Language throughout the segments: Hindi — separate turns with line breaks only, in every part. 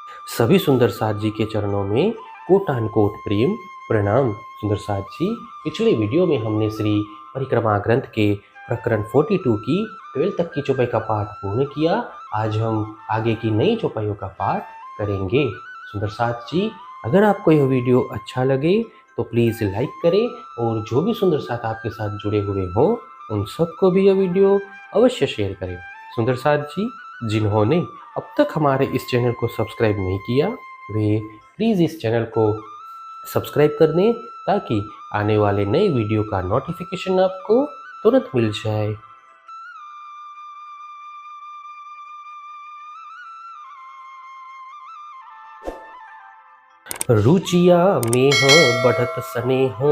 सभी सुंदर साथ जी के चरणों में कोटान कोट प्रेम प्रणाम। सुंदर साथ जी, पिछले वीडियो में हमने श्री परिक्रमा ग्रंथ के प्रकरण 42 की 12 तक की चौपाई का पाठ पूर्ण किया। आज हम आगे की नई चौपाइयों का पाठ करेंगे। सुंदर साथ जी, अगर आपको यह वीडियो अच्छा लगे तो प्लीज़ लाइक करें और जो भी सुंदर साथ आपके साथ जुड़े हुए हों उन सबको भी यह वीडियो अवश्य शेयर करें। सुंदर साथ जी, जिन्होंने अब तक हमारे इस चैनल को सब्सक्राइब नहीं किया वे प्लीज़ इस चैनल को सब्सक्राइब कर दें ताकि आने वाले नए वीडियो का नोटिफिकेशन आपको तुरंत मिल जाए। रुचिया मेह बढ़त स्नेह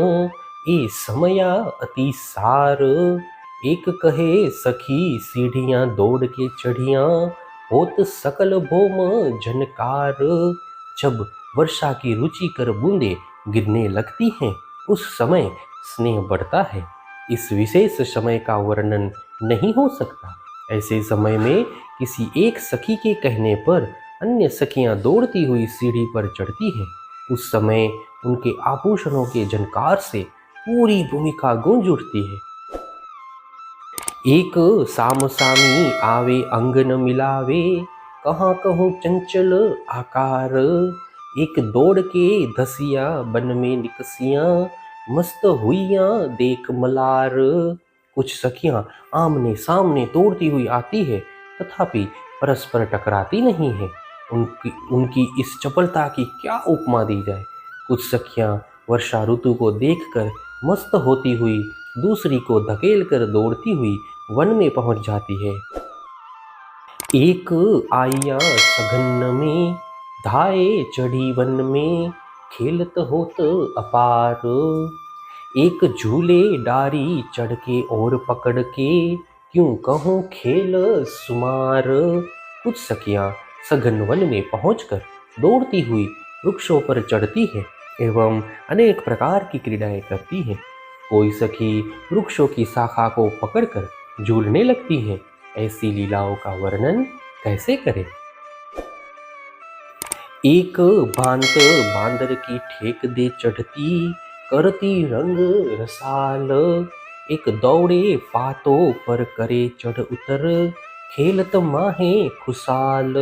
ए समया अति सार। एक कहे सखी सीढ़ियां दौड़ के चढ़ियां होत सकल भोम झनकार। जब वर्षा की रुचिकर बूंदे गिरने लगती हैं उस समय स्नेह बढ़ता है। इस विशेष समय का वर्णन नहीं हो सकता। ऐसे समय में किसी एक सखी के कहने पर अन्य सखियां दौड़ती हुई सीढ़ी पर चढ़ती हैं। उस समय उनके आभूषणों के झनकार से पूरी भूमिका गूंज उठती है। एक साम सामी आवे अंग न मिलावे, कहाँ कहूँ चंचल आकार। एक दौड़ के धसिया बन में निकसियां, मस्त हुइयां देख मलार। कुछ सखियां आमने सामने दौड़ती हुई आती है तथापि परस्पर टकराती नहीं है। उनकी इस चपलता की क्या उपमा दी जाए। कुछ सखियां वर्षा ऋतु को देखकर मस्त होती हुई दूसरी को धकेल कर दौड़ती हुई वन में पहुंच जाती है। एक आइया सघन में धाये चढ़ी वन में, खेलत होत अपार। एक झूले डारी चढ़ के और पकड़ के, क्यों कहूँ खेल सुमार। कुछ सखियां सघन वन में पहुंचकर दौड़ती हुई वृक्षों पर चढ़ती है एवं अनेक प्रकार की क्रीड़ाएं करती हैं। कोई सखी वृक्षों की शाखा को पकड़कर झूलने लगती है। ऐसी लीलाओं का वर्णन कैसे करें। एक भांत बांदर की ठेक दे चढ़ती, करती रंग रसाल। एक दौड़े पातों पर करे चढ़ उतर, खेलत माहे खुशाल।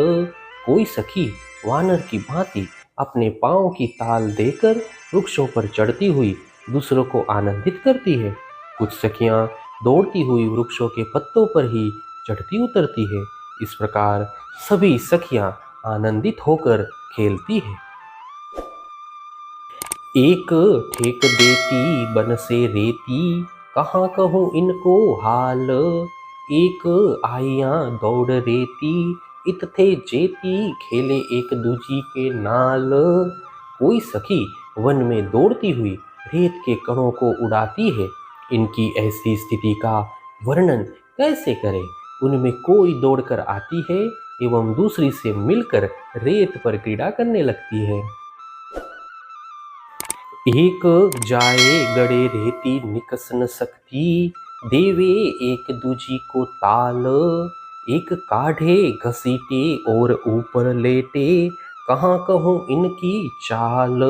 कोई सखी वानर की भांति अपने पांव की ताल देकर वृक्षों पर चढ़ती हुई दूसरों को आनंदित करती है। कुछ सखियां दौड़ती हुई वृक्षों के पत्तों पर ही चढ़ती उतरती है। इस प्रकार सभी सखियां आनंदित होकर खेलती है। एक ठेक देती बन से रेती, कहाँ कहूँ इनको हाल। एक आइयां दौड़ रेती, इत थे जेती खेले एक दूजी के नाल। कोई सखी वन में दौड़ती हुई रेत के कणों को उड़ाती है। इनकी ऐसी स्थिति का वर्णन कैसे करें। उनमें कोई दौड़कर आती है एवं दूसरी से मिलकर रेत पर क्रीड़ा करने लगती है। एक जाए गड़े रेती निकस न सकती, देवे एक दूजी को ताल। एक काढ़े घसीटे और ऊपर लेटे, कहाँ कहूँ इनकी चाल।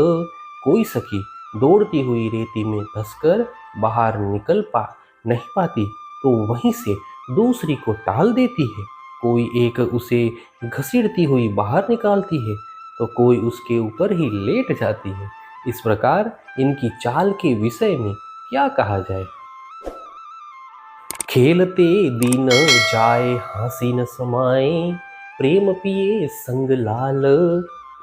कोई सखी दौड़ती हुई रेती में धंसकर बाहर नहीं पाती तो वहीं से दूसरी को टाल देती है। कोई एक उसे घसीटती हुई बाहर निकालती है तो कोई उसके ऊपर ही लेट जाती है। इस प्रकार इनकी चाल के विषय में क्या कहा जाए। खेलते दिन जाए हंसी न समाए, प्रेम पिए संग लाल।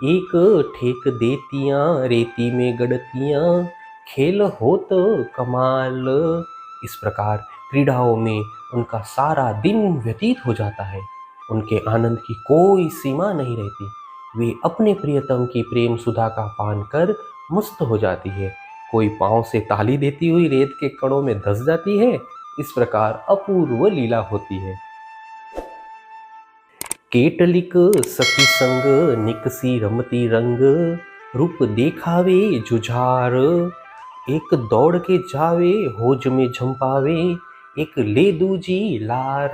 एक ठेक देतियां रेती में गड़तियां, खेल होत कमाल। इस प्रकार क्रीड़ाओं में उनका सारा दिन व्यतीत हो जाता है। उनके आनंद की कोई सीमा नहीं रहती। वे अपने प्रियतम की प्रेम सुधा का पान कर मस्त हो जाती है। कोई पांव से ताली देती हुई रेत के कणों में धंस जाती है। इस प्रकार अपूर्व लीला होती है। केटलिक सखी संग निकसी रमती रंग, रूप देखावे जुझार। एक दौड़ के जावे होज में झंपावे, एक ले दूजी लार।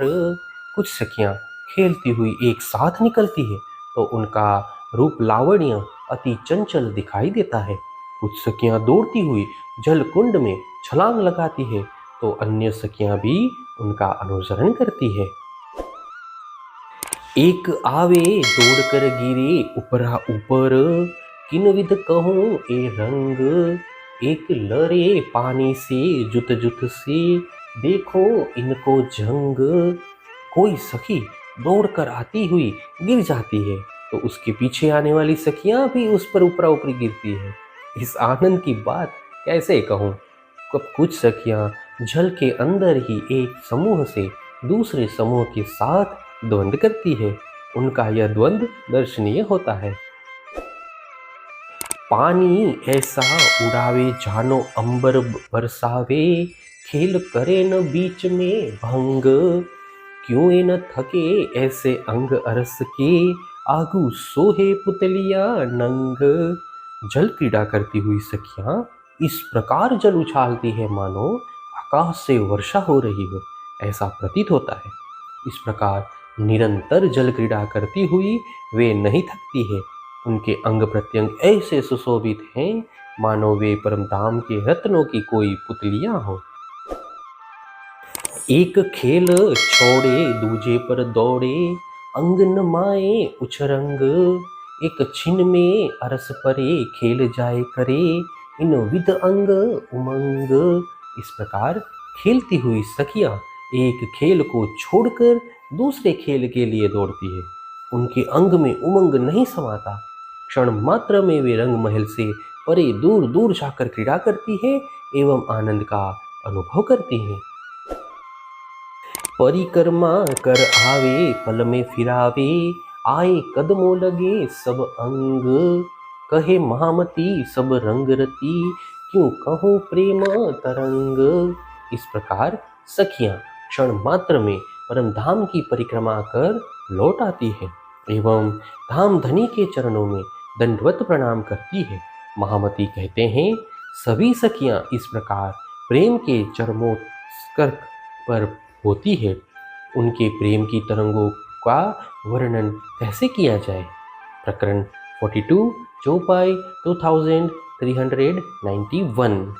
कुछ सखियां खेलती हुई एक साथ निकलती है तो उनका रूप लावण्य अति चंचल दिखाई देता है। कुछ सखियां दौड़ती हुई जल कुंड में छलांग लगाती है तो अन्य सखियां भी उनका अनुसरण करती है। एक आवे दौड़कर गिरे ऊपरा ऊपर, किन विध कहूँ ए रंग। एक लरे पानी से जुत जुत से, देखो इनको जंग। कोई सखी दौड़कर आती हुई गिर जाती है तो उसके पीछे आने वाली सखियां भी उस पर ऊपरा ऊपरी गिरती है। इस आनंद की बात कैसे कहूँ। कब कुछ सखियां जल के अंदर ही एक समूह से दूसरे समूह के साथ द्वंद्व करती है। उनका यह द्वंद्व दर्शनीय होता है। पानी ऐसा उड़ावे जानो अंबर बरसावे, खेल करे न बीच में भंग। क्यों न थके ऐसे अंग अरस के, आगू सोहे पुतलिया नंग। जल क्रीड़ा करती हुई सखियां इस प्रकार जल उछालती है मानो आकाश से वर्षा हो रही हो, ऐसा प्रतीत होता है। इस प्रकार निरंतर जल क्रीड़ा करती हुई वे नहीं थकती है। उनके अंग प्रत्यंग ऐसे सुशोभित हैं मानो वे परम धाम के रत्नों की कोई पुतलियां हो। एक खेल छोड़े दूजे पर दौड़े, अंग न माए उछरंग। एक छिन में अरस परे खेल जाए करे, इन विध अंग उमंग। इस प्रकार खेलती हुई सखियां एक खेल को छोड़कर दूसरे खेल के लिए दौड़ती है। उनके अंग में उमंग नहीं समाता। क्षण मात्र में वे रंग महल से परे दूर दूर जाकर क्रीड़ा करती है एवं आनंद का अनुभव करती हैं। परिक्रमा कर आवे पल में फिरावे, आए कदमों लगे सब अंग। कहे महामती सब रंग रती, क्यों कहूँ प्रेम तरंग। इस प्रकार सखियां क्षण मात्र में परम धाम की परिक्रमा कर लौट आती है एवं धाम धनी के चरणों में दंडवत प्रणाम करती है। महामती कहते हैं, सभी सखियां इस प्रकार प्रेम के चरमोत्कर्ष पर होती है। उनके प्रेम की तरंगों का वर्णन कैसे किया जाए। प्रकरण 42 चौपाई 2391।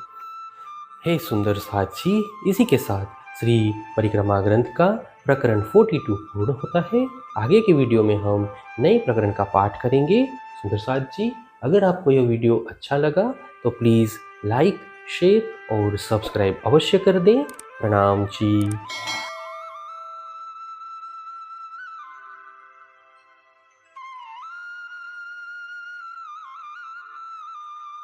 हे सुंदर साथी, इसी के साथ श्री परिक्रमा ग्रंथ का प्रकरण 42 पूर्ण होता है। आगे के वीडियो में हम नए प्रकरण का पाठ करेंगे। सुंदर साथ जी, अगर आपको यह वीडियो अच्छा लगा तो प्लीज़ लाइक, शेयर और सब्सक्राइब अवश्य कर दें। प्रणाम जी।